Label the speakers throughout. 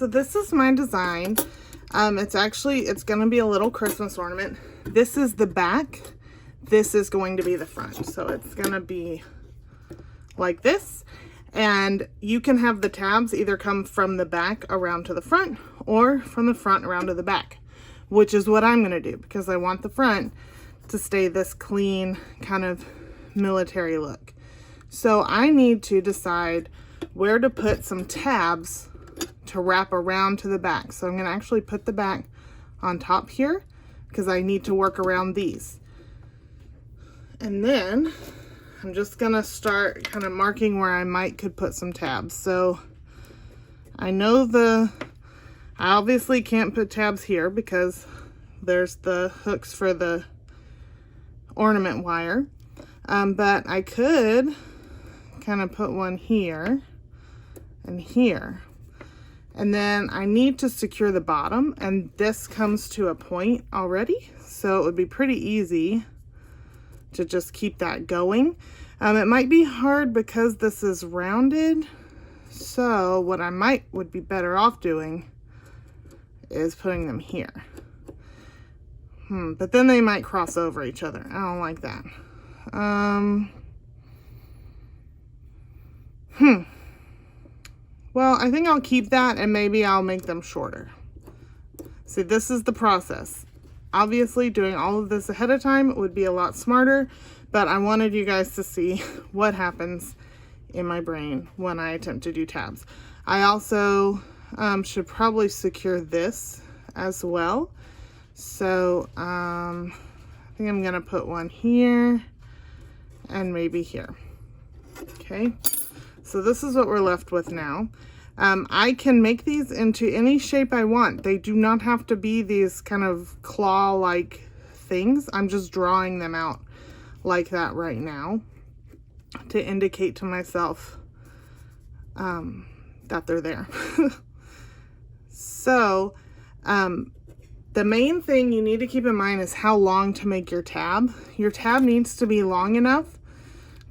Speaker 1: So this is my design. It's gonna be a little Christmas ornament. This is the back. This is going to be the front. So it's gonna be like this. And you can have the tabs either come from the back around to the front or from the front around to the back, which is what I'm gonna do because I want the front to stay this clean kind of military look. So I need to decide where to put some tabs to wrap around to the back. So I'm gonna actually put the back on top here because I need to work around these. And then I'm just gonna start kind of marking where I could put some tabs. So I know I obviously can't put tabs here because there's the hooks for the ornament wire. But I could kind of put one here and here. And then I need to secure the bottom, and this comes to a point already. So it would be pretty easy to just keep that going. It might be hard because this is rounded. So what I would be better off doing is putting them here. But then they might cross over each other. I don't like that. Well, I think I'll keep that and maybe I'll make them shorter. See, this is the process. Obviously, doing all of this ahead of time would be a lot smarter, but I wanted you guys to see what happens in my brain when I attempt to do tabs. I also should probably secure this as well. So I think I'm gonna put one here and maybe here. Okay, so this is what we're left with now. I can make these into any shape I want. They do not have to be these kind of claw-like things. I'm just drawing them out like that right now to indicate to myself that they're there. So the main thing you need to keep in mind is how long to make your tab. Your tab needs to be long enough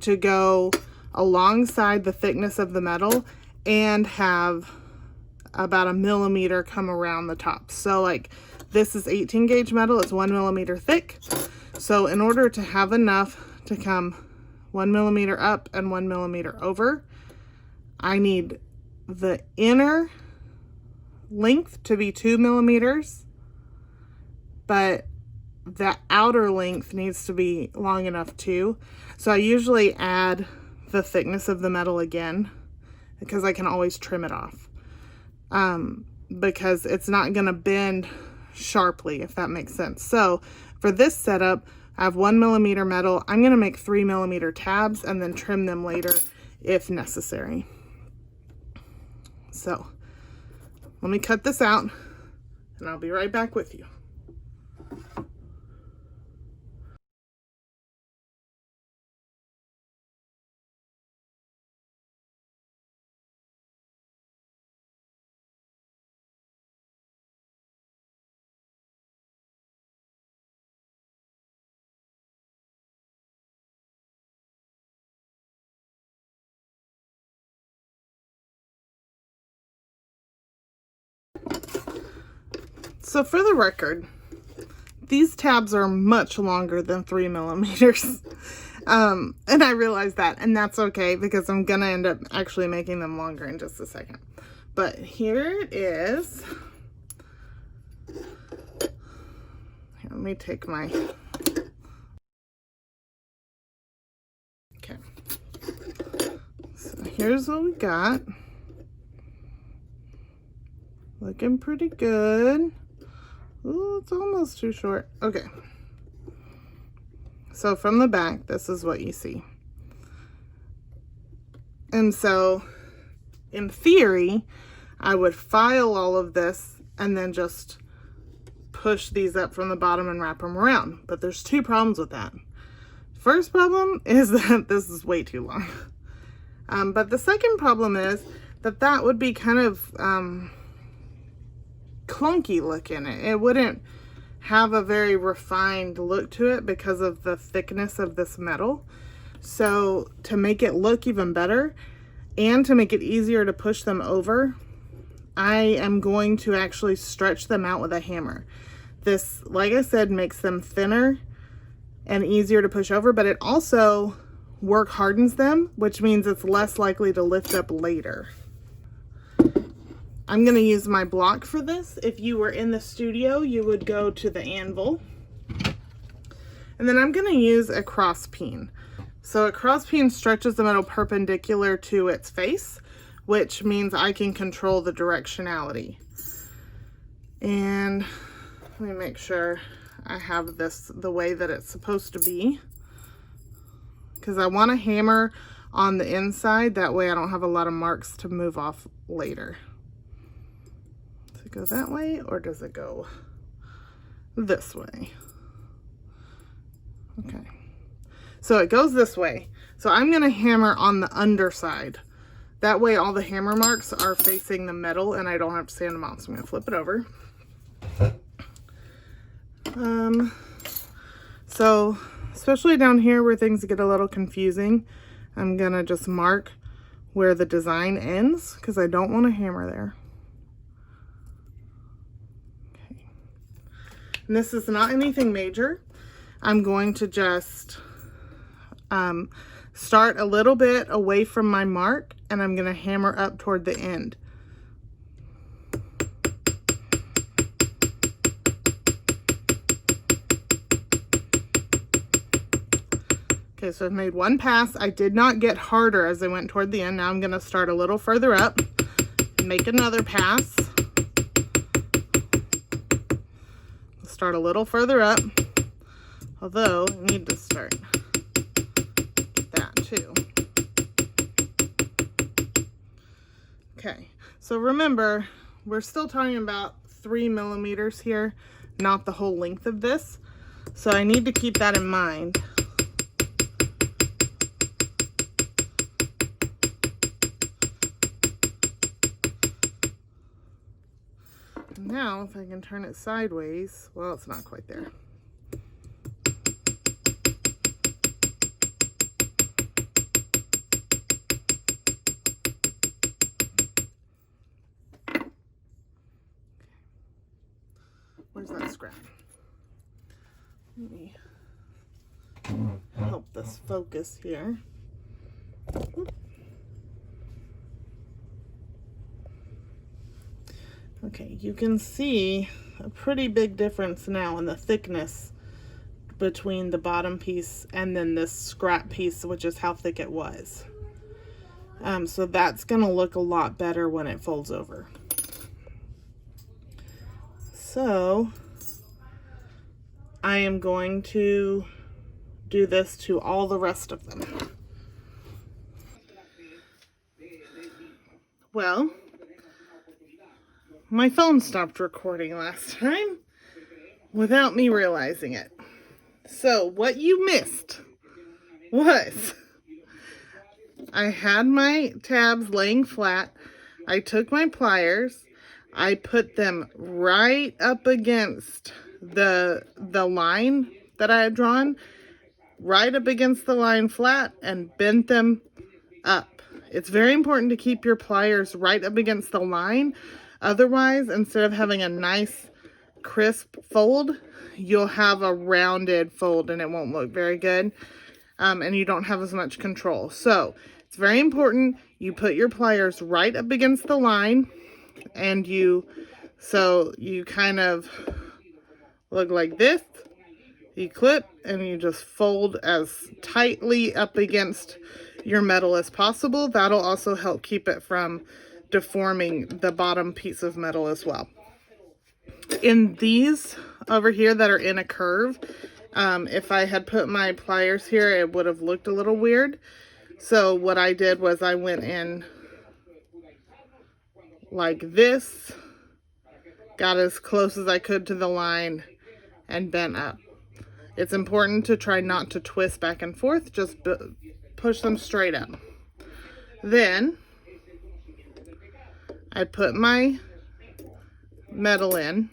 Speaker 1: to go alongside the thickness of the metal and have about 1 millimeter come around the top. So like this is 18 gauge metal, it's 1 millimeter thick. So in order to have enough to come 1 millimeter up and 1 millimeter over, I need the inner length to be 2 millimeters, but the outer length needs to be long enough too. So I usually add the thickness of the metal again because I can always trim it off. Because it's not gonna bend sharply, if that makes sense. So for this setup, I have 1 millimeter metal. I'm gonna make 3 millimeter tabs and then trim them later if necessary. So let me cut this out and I'll be right back with you. So for the record, these tabs are much longer than 3 millimeters. And I realize that, and that's okay because I'm gonna end up actually making them longer in just a second. But here it is. Here, let me take my, okay. So here's what we got. Looking pretty good. Ooh, it's almost too short. Okay. So from the back, this is what you see. And so, in theory, I would file all of this and then just push these up from the bottom and wrap them around. But there's two problems with that. First problem is that this is way too long. But the second problem is that that would be kind of clunky look in it. It wouldn't have a very refined look to it because of the thickness of this metal. So to make it look even better and to make it easier to push them over, I am going to actually stretch them out with a hammer. This, like I said, makes them thinner and easier to push over, but it also work hardens them, which means it's less likely to lift up later. I'm going to use my block for this. If you were in the studio, you would go to the anvil. And then I'm going to use a cross peen. So a cross peen stretches the metal perpendicular to its face, which means I can control the directionality. And let me make sure I have this the way that it's supposed to be, because I want to hammer on the inside. That way I don't have a lot of marks to move off later. Does it go that way or does it go this way? Okay, so it goes this way. So I'm going to hammer on the underside. That way all the hammer marks are facing the metal and I don't have to sand them out. So I'm going to flip it over. So especially down here where things get a little confusing, I'm going to just mark where the design ends because I don't want to hammer there. Okay. And this is not anything major. I'm going to just start a little bit away from my mark and I'm going to hammer up toward the end. Okay, so I've made one pass. I did not get harder as I went toward the end. Now I'm going to start a little further up and make another pass. Start a little further up, although I need to start that too. Okay, so remember, we're still talking about 3 millimeters here, not the whole length of this. So I need to keep that in mind. Now, if I can turn it sideways, well, it's not quite there. Where's that scrap? Let me help this focus here. Okay, you can see a pretty big difference now in the thickness between the bottom piece and then this scrap piece, which is how thick it was. So that's going to look a lot better when it folds over. So I am going to do this to all the rest of them. Well, my phone stopped recording last time without me realizing it. So what you missed was I had my tabs laying flat. I took my pliers. I put them right up against the line that I had drawn, right up against the line flat, and bent them up. It's very important to keep your pliers right up against the line. Otherwise, instead of having a nice crisp fold, you'll have a rounded fold and it won't look very good. And you don't have as much control. So it's very important you put your pliers right up against the line and you kind of look like this. You clip and you just fold as tightly up against your metal as possible. That'll also help keep it from deforming the bottom piece of metal as well. In these over here that are in a curve, if I had put my pliers here, it would have looked a little weird. So what I did was I went in like this, got as close as I could to the line, and bent up. It's important to try not to twist back and forth, just push them straight up. Then I put my metal in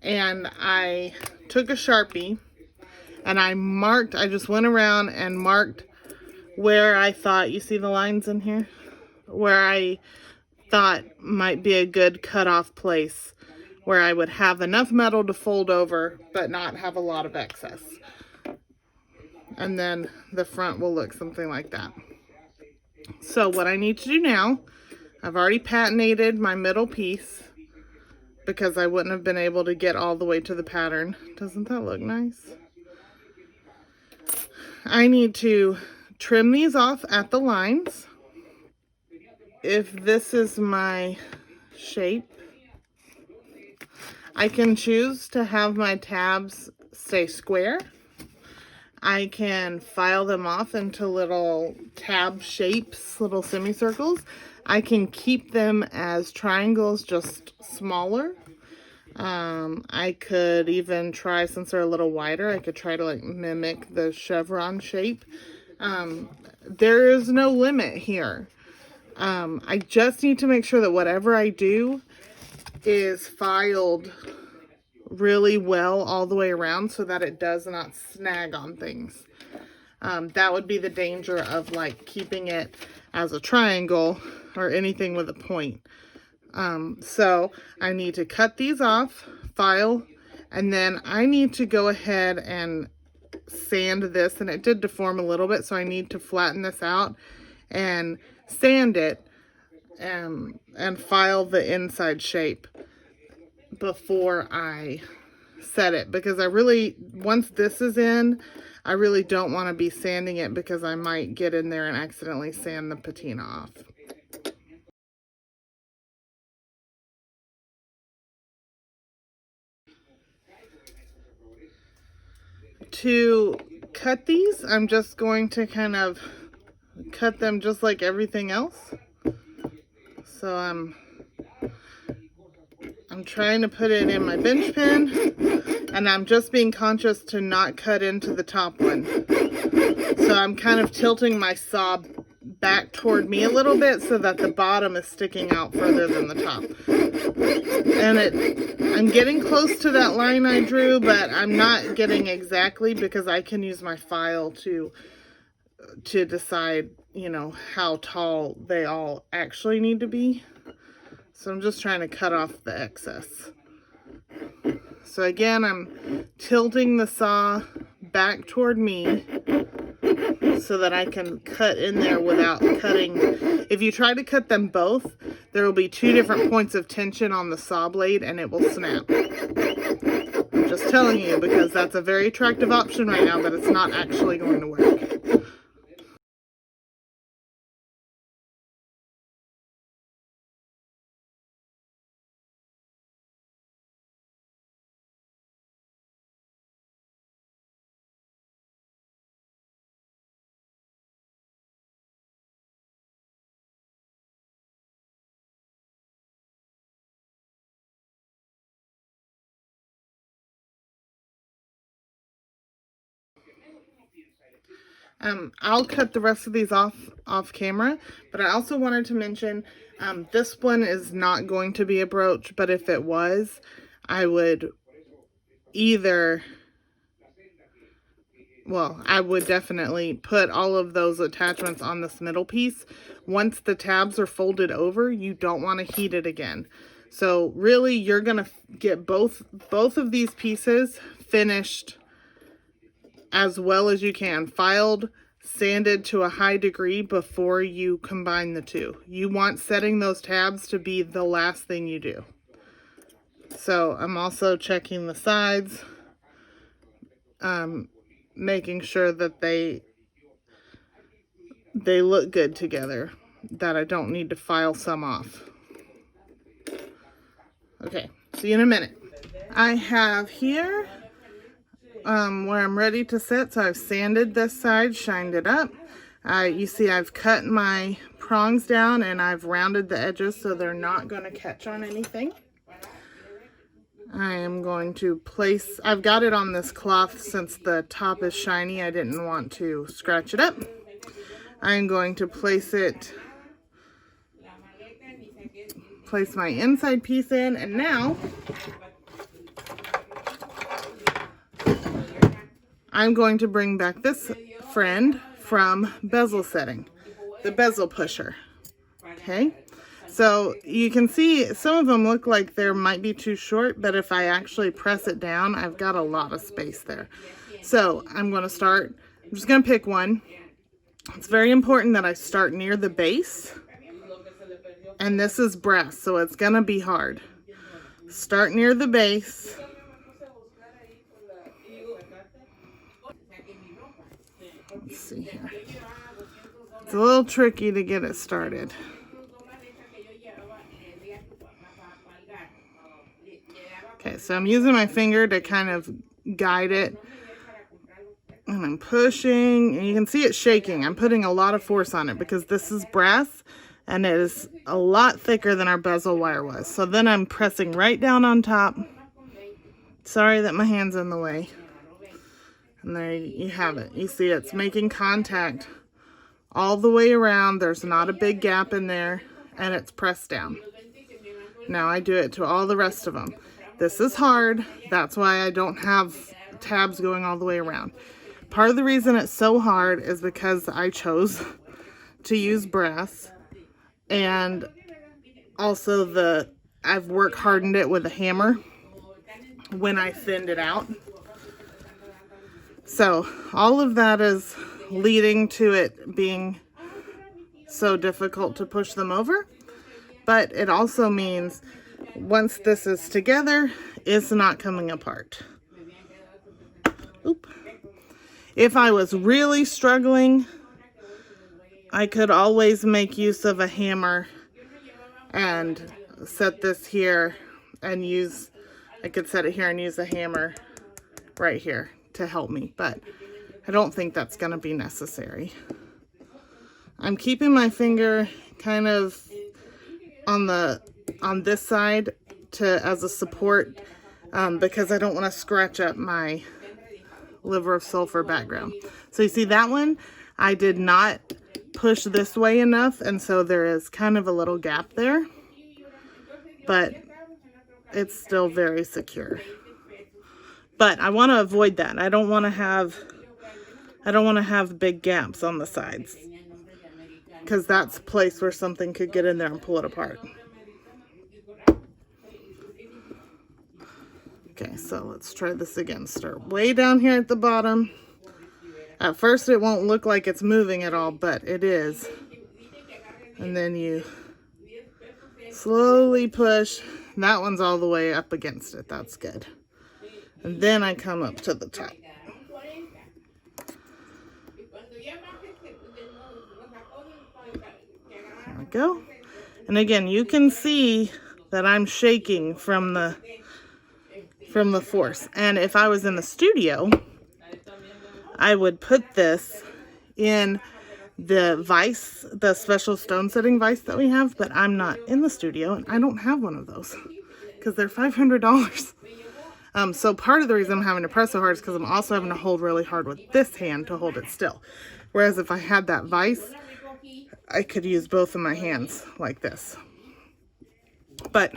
Speaker 1: and I took a Sharpie and I just went around and marked where I thought, you see the lines in here? Where I thought might be a good cutoff place where I would have enough metal to fold over, but not have a lot of excess. And then the front will look something like that. So what I need to do now, I've already patinated my middle piece because I wouldn't have been able to get all the way to the pattern. Doesn't that look nice? I need to trim these off at the lines. If this is my shape, I can choose to have my tabs stay square. I can file them off into little tab shapes, little semicircles. I can keep them as triangles, just smaller. I could even try, since they're a little wider, I could try to like mimic the chevron shape. There is no limit here. I just need to make sure that whatever I do is filed really well all the way around so that it does not snag on things. That would be the danger of like keeping it as a triangle or anything with a point. So I need to cut these off, file, and then I need to go ahead and sand this, and it did deform a little bit, so I need to flatten this out and sand it and file the inside shape before I set it, because I really, once this is in, I really don't want to be sanding it because I might get in there and accidentally sand the patina off. To cut these, I'm just going to kind of cut them just like everything else. So I'm trying to put it in my bench pin, and I'm just being conscious to not cut into the top one. So I'm kind of tilting my saw back toward me a little bit so that the bottom is sticking out further than the top. And I'm getting close to that line I drew, but I'm not getting exactly, because I can use my file to decide, you know, how tall they all actually need to be. So I'm just trying to cut off the excess. So again, I'm tilting the saw back toward me so that I can cut in there without cutting. If you try to cut them both, there will be two different points of tension on the saw blade and it will snap. I'm just telling you, because that's a very attractive option right now, but it's not actually going to work. I'll cut the rest of these off camera, but I also wanted to mention this one is not going to be a brooch, but if it was, I would either, well, I would definitely put all of those attachments on this middle piece. Once the tabs are folded over, you don't want to heat it again. So really, you're gonna get both of these pieces finished as well as you can, filed, sanded to a high degree before you combine the two. You want setting those tabs to be the last thing you do. So I'm also checking the sides, making sure that they look good together, that I don't need to file some off. Okay, see you in a minute. I have here where I'm ready to set. So I've sanded this side, shined it up. You see I've cut my prongs down and I've rounded the edges so they're not going to catch on anything. I am going to place, I've got it on this cloth since the top is shiny. I didn't want to scratch it up. I'm going to place my inside piece in, and now I'm going to bring back this friend from bezel setting, the bezel pusher. Okay, So you can see some of them look like they might be too short, but if I actually press it down, I've got a lot of space there. So I'm going to start, I'm just going to pick one. It's very important that I start near the base. And this is brass, so it's going to be hard. Start near the base. Let's see here. It's a little tricky to get it started. Okay, so I'm using my finger to kind of guide it. And I'm pushing, and you can see it shaking. I'm putting a lot of force on it because this is brass, and it is a lot thicker than our bezel wire was. So then I'm pressing right down on top. Sorry that my hand's in the way. And there you have it. You see it's making contact all the way around. There's not a big gap in there, and it's pressed down. Now I do it to all the rest of them. This is hard. That's why I don't have tabs going all the way around. Part of the reason it's so hard is because I chose to use brass, and also I've work hardened it with a hammer when I thinned it out. So all of that is leading to it being so difficult to push them over, but it also means once this is together, it's not coming apart. Oop. If I was really struggling, I could always make use of a hammer and set this here and I could set it here and use a hammer right here to help me, but I don't think that's going to be necessary. I'm keeping my finger kind of on this side as a support because I don't want to scratch up my liver of sulfur background. So you see that one, I did not push this way enough, and so there is kind of a little gap there, but it's still very secure. But I want to avoid that. I don't want to have big gaps on the sides, because that's a place where something could get in there and pull it apart. Okay, so let's try this again. Start way down here at the bottom. At first it won't look like it's moving at all, but it is. And then you slowly push. That one's all the way up against it. That's good. And then I come up to the top. There we go. And again, you can see that I'm shaking from the force. And if I was in the studio, I would put this in the vise, the special stone setting vise that we have, but I'm not in the studio and I don't have one of those because they're $500. So part of the reason I'm having to press so hard is because I'm also having to hold really hard with this hand to hold it still. Whereas if I had that vise, I could use both of my hands like this. But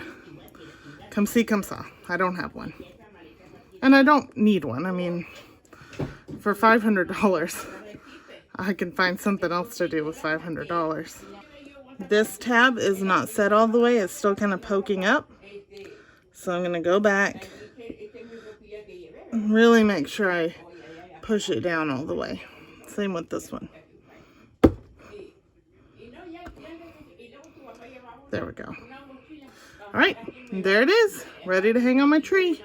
Speaker 1: come see, come saw. I don't have one. And I don't need one. I mean, for $500, I can find something else to do with $500. This tab is not set all the way. It's still kind of poking up. So I'm going to go back and really make sure I push it down all the way. Same with this one. There we go. All right, there it is, ready to hang on my tree.